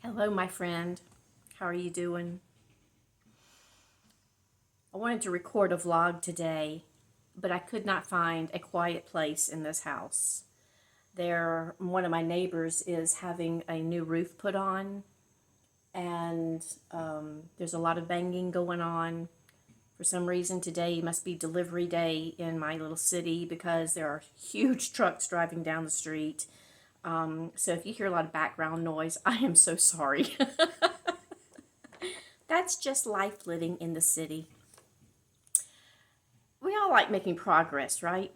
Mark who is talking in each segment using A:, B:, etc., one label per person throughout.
A: Hello, my friend. How are you doing? I wanted to record a vlog today, but I could not find a quiet place in this house. One of my neighbors is having a new roof put on, and there's a lot of banging going on. For some reason, today must be delivery day in my little city because there are huge trucks driving down the street. So if you hear a lot of background noise, I am so sorry. That's just life living in the city. We all like making progress, right?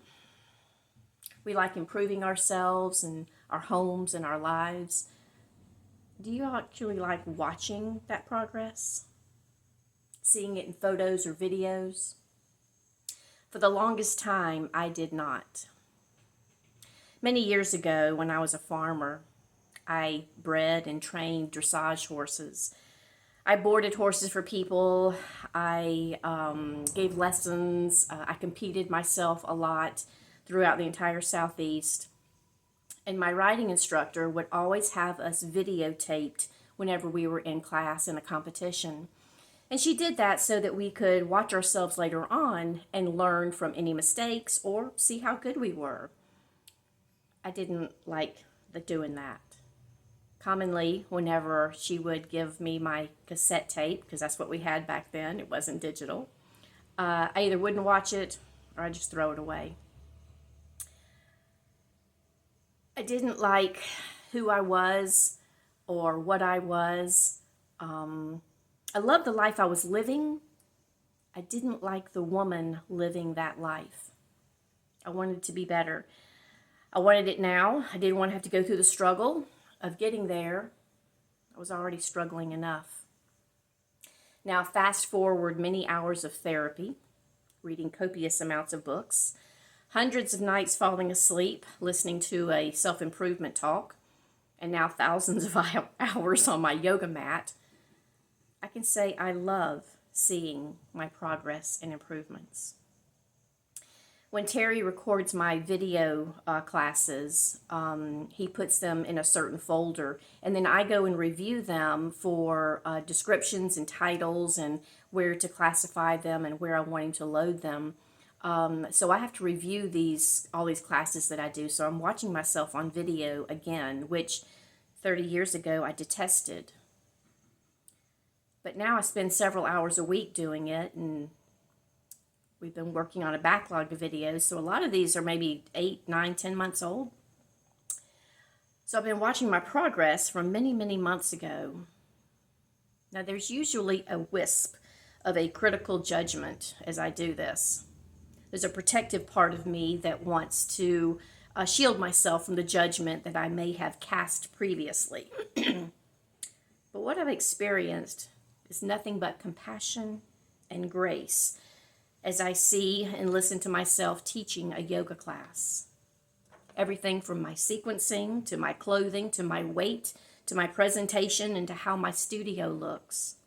A: We like improving ourselves and our homes and our lives. Do you actually like watching that progress? Seeing it in photos or videos? For the longest time, I did not. Many years ago, when I was a farmer, I bred and trained dressage horses. I boarded horses for people. I gave lessons. I competed myself a lot throughout the entire Southeast. And my riding instructor would always have us videotaped whenever we were in class in a competition. And she did that so that we could watch ourselves later on and learn from any mistakes or see how good we were. I didn't like doing that. Commonly, whenever she would give me my cassette tape, because that's what we had back then, it wasn't digital, I either wouldn't watch it or I'd just throw it away. I didn't like who I was or what I was. I loved the life I was living. I didn't like the woman living that life. I wanted to be better. I wanted it now. I didn't want to have to go through the struggle of getting there. I was already struggling enough. Now, fast forward many hours of therapy, reading copious amounts of books, hundreds of nights falling asleep, listening to a self-improvement talk, and now thousands of hours on my yoga mat. I can say I love seeing my progress and improvements. When Terry records my video classes, he puts them in a certain folder, and then I go and review them for descriptions and titles and where to classify them and where I want him to load them. So I have to review all these classes that I do. So I'm watching myself on video again, which 30 years ago I detested. But now I spend several hours a week doing it, and we've been working on a backlog of videos, so a lot of these are maybe 8, 9, 10 months old. So I've been watching my progress from many, many months ago. Now there's usually a wisp of a critical judgment as I do this. There's a protective part of me that wants to shield myself from the judgment that I may have cast previously. But what I've experienced is nothing but compassion and grace as I see and listen to myself teaching a yoga class. Everything from my sequencing, to my clothing, to my weight, to my presentation, and to how my studio looks.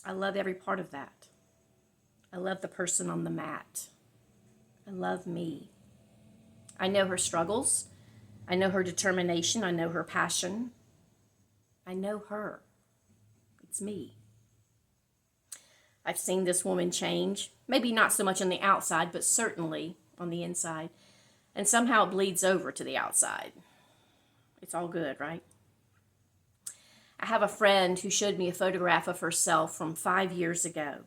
A: I love every part of that. I love the person on the mat. I love me. I know her struggles. I know her determination. I know her passion. I know her. It's me. I've seen this woman change, maybe not so much on the outside, but certainly on the inside. And somehow it bleeds over to the outside. It's all good, right? I have a friend who showed me a photograph of herself from 5 years ago.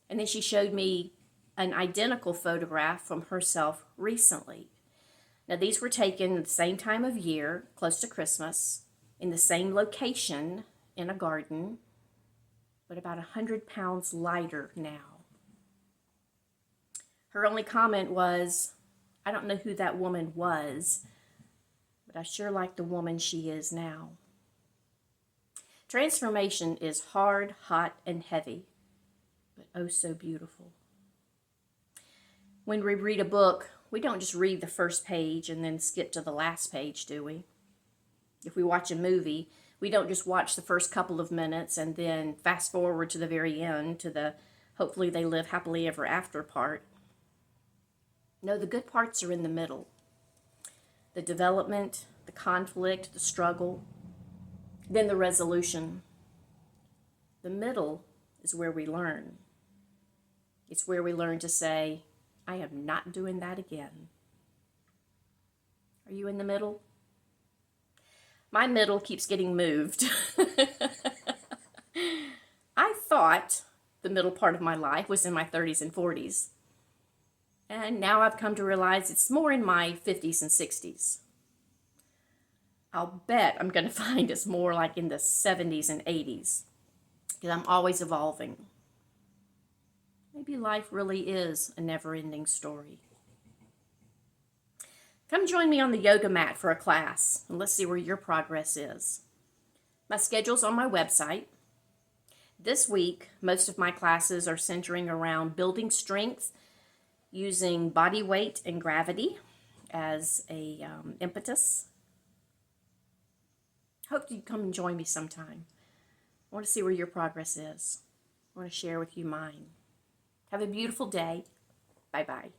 A: And then she showed me an identical photograph from herself recently. Now, these were taken at the same time of year, close to Christmas, in the same location, in a garden, but about 100 pounds lighter now. Her only comment was, I don't know who that woman was, but I sure like the woman she is now. Transformation is hard, hot, and heavy, but oh so beautiful. When we read a book, we don't just read the first page and then skip to the last page, do we? If we watch a movie, we don't just watch the first couple of minutes and then fast forward to the very end, to the hopefully they live happily ever after part. No, the good parts are in the middle. The development, the conflict, the struggle. then the resolution. The middle is where we learn. It's where we learn to say, I am not doing that again. Are you in the middle? My middle keeps getting moved. I thought the middle part of my life was in my 30s and 40s. And now I've come to realize it's more in my 50s and 60s. I'll bet I'm going to find it's more like in the 70s and 80s. Because I'm always evolving. Maybe life really is a never-ending story. Come join me on the yoga mat for a class, and let's see where your progress is. My schedule's on my website. This week, most of my classes are centering around building strength using body weight and gravity as a impetus. Hope you come and join me sometime. I want to see where your progress is. I want to share with you mine. Have a beautiful day. Bye-bye.